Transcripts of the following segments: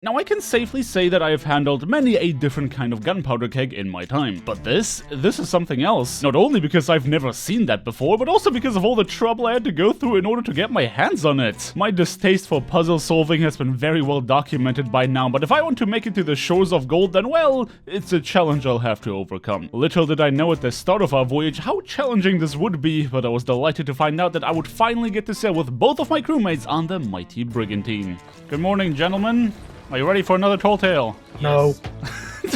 Now I can safely say that I have handled many a different kind of gunpowder keg in my time, but this is something else. Not only because I've never seen that before, but also because of all the trouble I had to go through in order to get my hands on it. My distaste for puzzle solving has been very well documented by now, but if I want to make it to the shores of gold, then well, it's a challenge I'll have to overcome. Little did I know at the start of our voyage how challenging this would be, but I was delighted to find out that I would finally get to sail with both of my crewmates on the mighty brigantine. Good morning, gentlemen. Are you ready for another tall tale? No.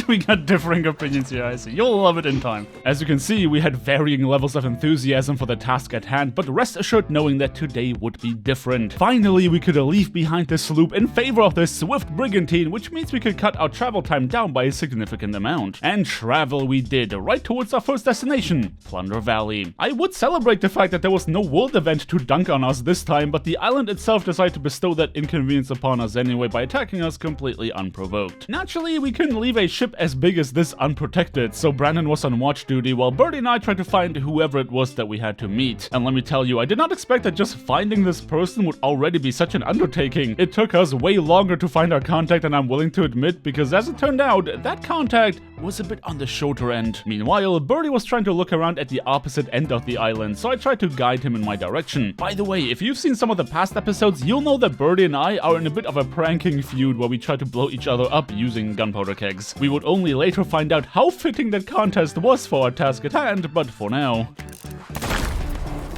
We got differing opinions here, I see. You'll love it in time. As you can see, we had varying levels of enthusiasm for the task at hand, but rest assured knowing that today would be different. Finally, we could leave behind the sloop in favor of the swift brigantine, which means we could cut our travel time down by a significant amount. And travel we did, right towards our first destination, Plunder Valley. I would celebrate the fact that there was no world event to dunk on us this time, but the island itself decided to bestow that inconvenience upon us anyway by attacking us completely unprovoked. Naturally, we couldn't leave a ship as big as this unprotected, so Brandon was on watch duty while Birdie and I tried to find whoever it was that we had to meet. And let me tell you, I did not expect that just finding this person would already be such an undertaking. It took us way longer to find our contact than I'm willing to admit, because as it turned out, that contact was a bit on the shorter end. Meanwhile, Birdie was trying to look around at the opposite end of the island, so I tried to guide him in my direction. By the way, if you've seen some of the past episodes, you'll know that Birdie and I are in a bit of a pranking feud where we try to blow each other up using gunpowder kegs. We would only later find out how fitting that contest was for our task at hand, but for now...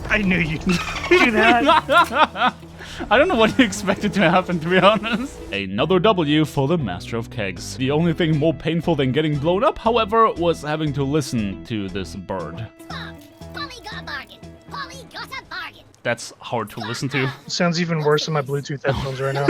I knew you'd do that. I don't know what you expected to happen, to be honest. Another W for the Master of Kegs. The only thing more painful than getting blown up, however, was having to listen to this bird. That's hard to listen to. Sounds even worse than my Bluetooth headphones right now.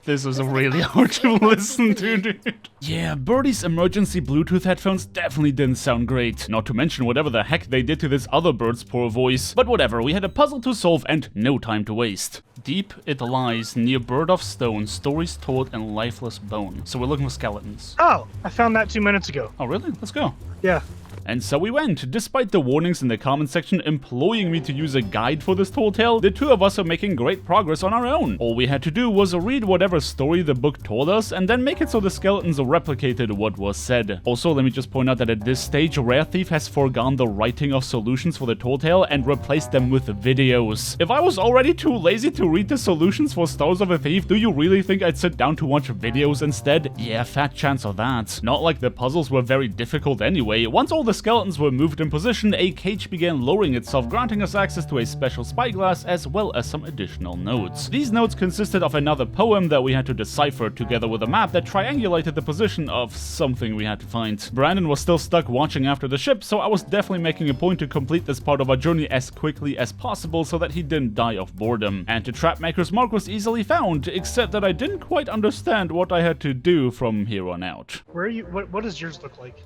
This is really hard to listen to, dude. Yeah, Birdie's emergency Bluetooth headphones definitely didn't sound great. Not to mention whatever the heck they did to this other bird's poor voice. But whatever, we had a puzzle to solve and no time to waste. Deep it lies, near bird of stone, stories told and lifeless bone. So we're looking for skeletons. Oh, I found that 2 minutes ago. Oh, really? Let's go. Yeah. And so we went. Despite the warnings in the comment section imploring me to use a guide for this tall tale, the two of us are making great progress on our own. All we had to do was read whatever story the book told us and then make it so the skeletons replicated what was said. Also, let me just point out that at this stage, Rare Thief has forgone the writing of solutions for the tall tale and replaced them with videos. If I was already too lazy to read the solutions for Stars of a Thief, do you really think I'd sit down to watch videos instead? Yeah, fat chance of that. Not like the puzzles were very difficult anyway. Once all the skeletons were moved in position, a cage began lowering itself, granting us access to a special spyglass as well as some additional notes. These notes consisted of another poem that we had to decipher, together with a map that triangulated the position of something we had to find. Brandon was still stuck watching after the ship, so I was definitely making a point to complete this part of our journey as quickly as possible so that he didn't die of boredom. And the Trapmaker's mark was easily found, except that I didn't quite understand what I had to do from here on out. Where are you? What does yours look like?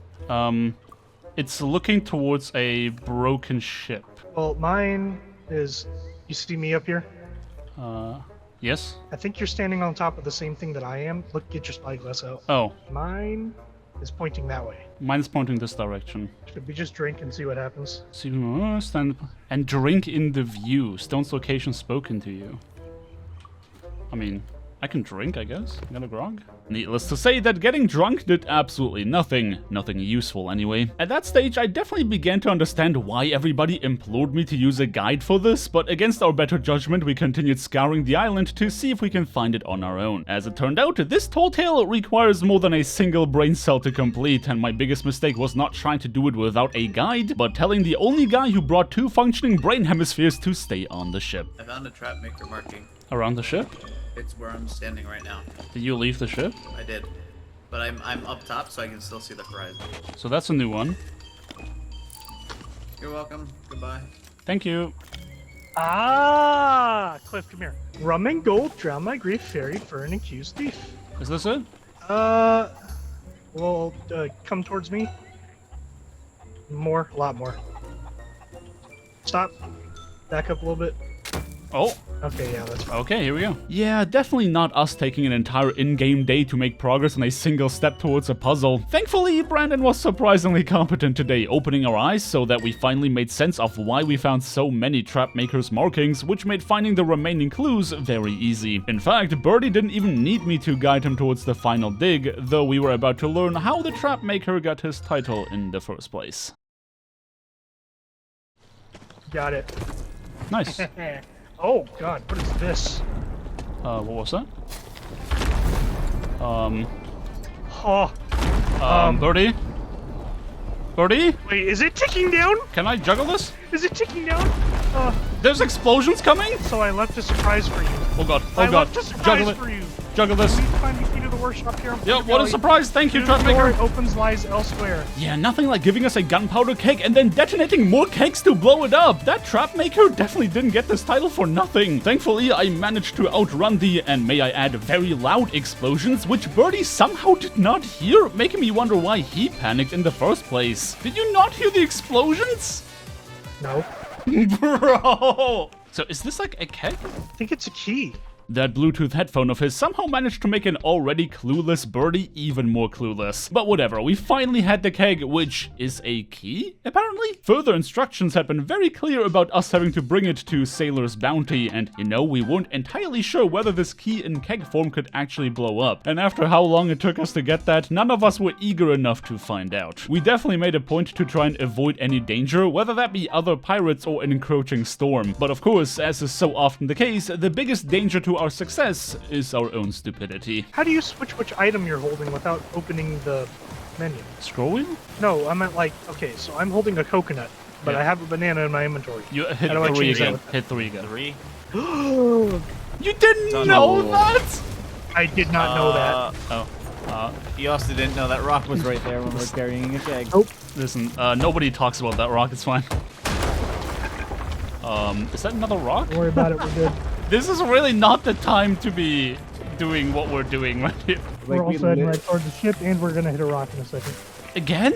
It's looking towards a broken ship. Well, mine is... You see me up here? Yes? I think you're standing on top of the same thing that I am. Look, get your spyglass out. Oh. Mine is pointing that way. Mine's pointing this direction. Should we just drink and see what happens? Stand and drink in the view. Stone's location spoken to you. I mean, I can drink, I guess. I got a grog. Needless to say that getting drunk did absolutely nothing. Nothing useful anyway. At that stage, I definitely began to understand why everybody implored me to use a guide for this, but against our better judgment, we continued scouring the island to see if we can find it on our own. As it turned out, this tall tale requires more than a single brain cell to complete, and my biggest mistake was not trying to do it without a guide, but telling the only guy who brought 2 functioning brain hemispheres to stay on the ship. I found a trap maker marking. Around the ship? It's where I'm standing right now. Did you leave the ship? I did. But I'm up top so I can still see the horizon. So that's a new one. You're welcome. Goodbye. Thank you. Ah! Cliff, come here. Rum and gold, drown my grief, fairy, fern, accused thief. Is this it? Well, come towards me. More, a lot more. Stop. Back up a little bit. Oh, Okay, yeah, that's fine. Okay, here we go. Yeah, definitely not us taking an entire in-game day to make progress on a single step towards a puzzle. Thankfully, Brandon was surprisingly competent today, opening our eyes so that we finally made sense of why we found so many Trapmaker's markings, which made finding the remaining clues very easy. In fact, Birdie didn't even need me to guide him towards the final dig, though we were about to learn how the Trapmaker got his title in the first place. Got it. Nice. Oh god, what is this? What was that? Birdie? Birdie? Wait, is it ticking down? Can I juggle this? Is it ticking down? There's explosions coming? So I left a surprise for you. Oh god, I oh god. left a surprise Juggle it. for you. Juggle this. Please find the key to the workshop here. Yeah, what a surprise. Thank you, The door Trapmaker. it opens lies elsewhere. Yeah, nothing like giving us a gunpowder keg and then detonating more kegs to blow it up. That Trapmaker definitely didn't get this title for nothing. Thankfully, I managed to outrun the, and may I add, very loud explosions, which Birdie somehow did not hear, making me wonder why he panicked in the first place. Did you not hear the explosions? No. Bro! So is this like a keg? I think it's a key. That Bluetooth headphone of his somehow managed to make an already clueless Birdie even more clueless. But whatever, we finally had the keg, which is a key, apparently? Further instructions had been very clear about us having to bring it to Sailor's Bounty, and you know, we weren't entirely sure whether this key in keg form could actually blow up. And after how long it took us to get that, none of us were eager enough to find out. We definitely made a point to try and avoid any danger, whether that be other pirates or an encroaching storm. But of course, as is so often the case, the biggest danger to our success is our own stupidity. How do you switch which item you're holding without opening the menu? Scroll wheel? No, I meant like, okay, so I'm holding a coconut, but Yeah. I have a banana in my inventory. You hit How do I 3 change that again. with Hit 3 again. 3? You didn't Don't know know. that? I did not know that. Oh. You also didn't know that rock was right there when we're carrying a keg. Nope. Listen, nobody talks about that rock, it's fine. Is that another rock? Don't worry about it, we're good. This is really not the time to be doing what we're doing right here. We're also heading right towards the ship, and we're gonna hit a rock in a second. Again?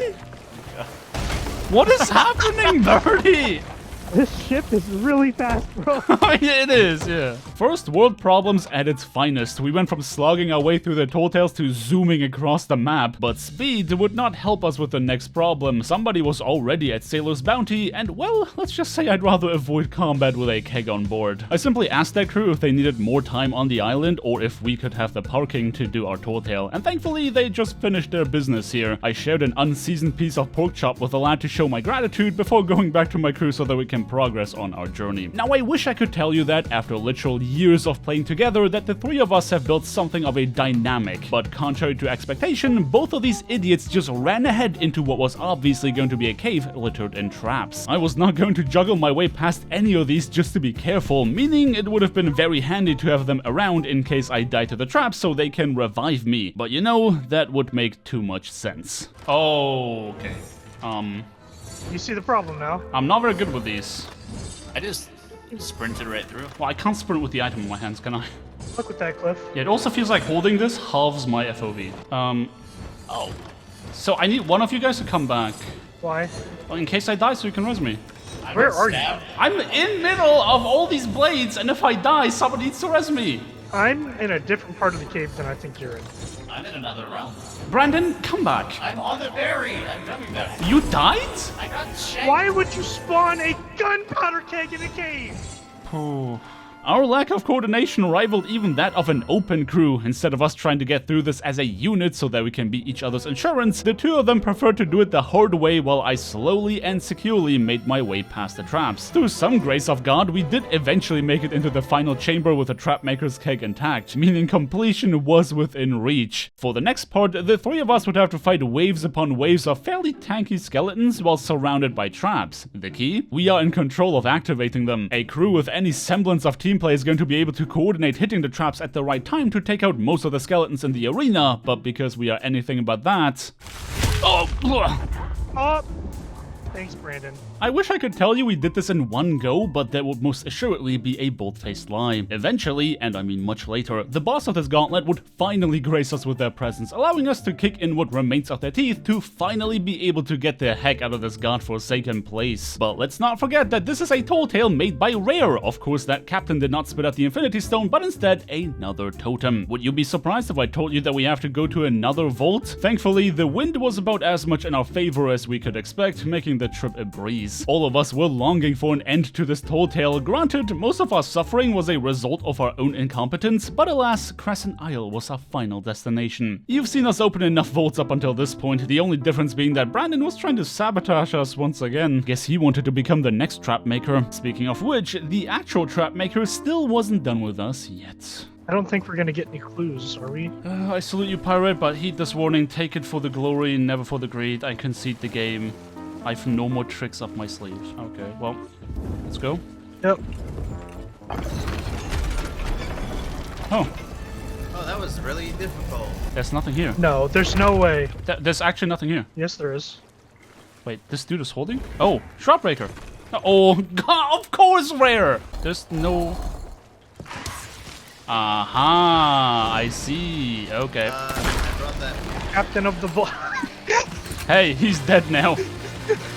What is happening, Birdie? This ship is really fast, bro. It is, yeah. First world problems at its finest. We went from slogging our way through the tall tales to zooming across the map. But speed would not help us with the next problem. Somebody was already at Sailor's Bounty, and well, let's just say I'd rather avoid combat with a keg on board. I simply asked that crew if they needed more time on the island or if we could have the parking to do our tall tale. And thankfully, they just finished their business here. I shared an unseasoned piece of pork chop with the lad to show my gratitude before going back to my crew so that we can progress on our journey. Now, I wish I could tell you that after literal years of playing together that the three of us have built something of a dynamic, but contrary to expectation, both of these idiots just ran ahead into what was obviously going to be a cave littered in traps. I was not going to juggle my way past any of these just to be careful, meaning it would have been very handy to have them around in case I die to the traps so they can revive me. But you know, that would make too much sense. Oh, okay. You see the problem now? I'm not very good with these. I just sprinted right through. Well, I can't sprint with the item in my hands, can I? Look with that, Cliff. Yeah, it also feels like holding this halves my FOV. Oh. So I need one of you guys to come back. Why? Well, in case I die so you can res me. Where are you? I'm in middle of all these blades, and if I die, someone needs to res me. I'm in a different part of the cave than I think you're in. I'm in another realm. Brandon, come back. I'm on the ferry. I'm coming back. You died? I got shanked. Why would you spawn a gunpowder keg in a cave? Our lack of coordination rivaled even that of an open crew. Instead of us trying to get through this as a unit so that we can be each other's insurance, the two of them preferred to do it the hard way while I slowly and securely made my way past the traps. Through some grace of God, we did eventually make it into the final chamber with the Trapmaker's keg intact, meaning completion was within reach. For the next part, the three of us would have to fight waves upon waves of fairly tanky skeletons while surrounded by traps. The key? We are in control of activating them. A crew with any semblance of team play is going to be able to coordinate hitting the traps at the right time to take out most of the skeletons in the arena, but because we are anything but that... Oh! Oh! Thanks, Brandon. I wish I could tell you we did this in one go, but that would most assuredly be a bold-faced lie. Eventually, and I mean much later, the boss of this gauntlet would finally grace us with their presence, allowing us to kick in what remains of their teeth to finally be able to get the heck out of this godforsaken place. But let's not forget that this is a tall tale made by Rare. Of course, that captain did not spit out the Infinity Stone, but instead another totem. Would you be surprised if I told you that we have to go to another vault? Thankfully, the wind was about as much in our favor as we could expect, making the trip a breeze. All of us were longing for an end to this tall tale. Granted, most of our suffering was a result of our own incompetence, but alas, Crescent Isle was our final destination. You've seen us open enough vaults up until this point, the only difference being that Brandon was trying to sabotage us once again. Guess he wanted to become the next trap maker. Speaking of which, the actual trap maker still wasn't done with us yet. I don't think we're gonna get any clues, are we? I salute you, pirate, but heed this warning. Take it for the glory, never for the greed. I concede the game. I've no more tricks up my sleeves. Okay, well, let's go. Yep. Oh, Oh, that was really difficult. there's nothing here. No, there's no way. There's actually nothing here. Yes, there is. Wait, this dude is holding? Oh, Shroudbreaker. Oh, God, of course, Rare. There's no... Aha, I see. Okay. I brought that. Captain of the vault. Hey, he's dead now.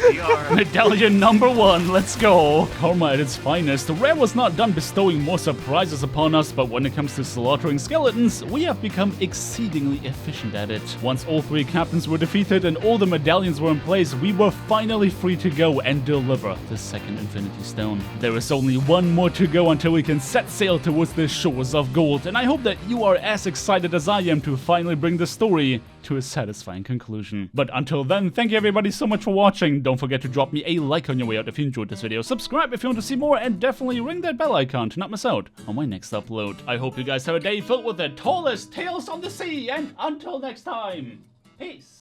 We are. Medallion number 1, let's go! Karma at its finest. Rare was not done bestowing more surprises upon us, but when it comes to slaughtering skeletons, we have become exceedingly efficient at it. Once all 3 captains were defeated and all the medallions were in place, we were finally free to go and deliver the second Infinity Stone. There is only one more to go until we can set sail towards the shores of gold, and I hope that you are as excited as I am to finally bring the story to a satisfying conclusion. But until then, thank you everybody so much for watching. Don't forget to drop me a like on your way out if you enjoyed this video, subscribe if you want to see more, and definitely ring that bell icon to not miss out on my next upload. I hope you guys have a day filled with the tallest tales on the sea, and until next time, peace!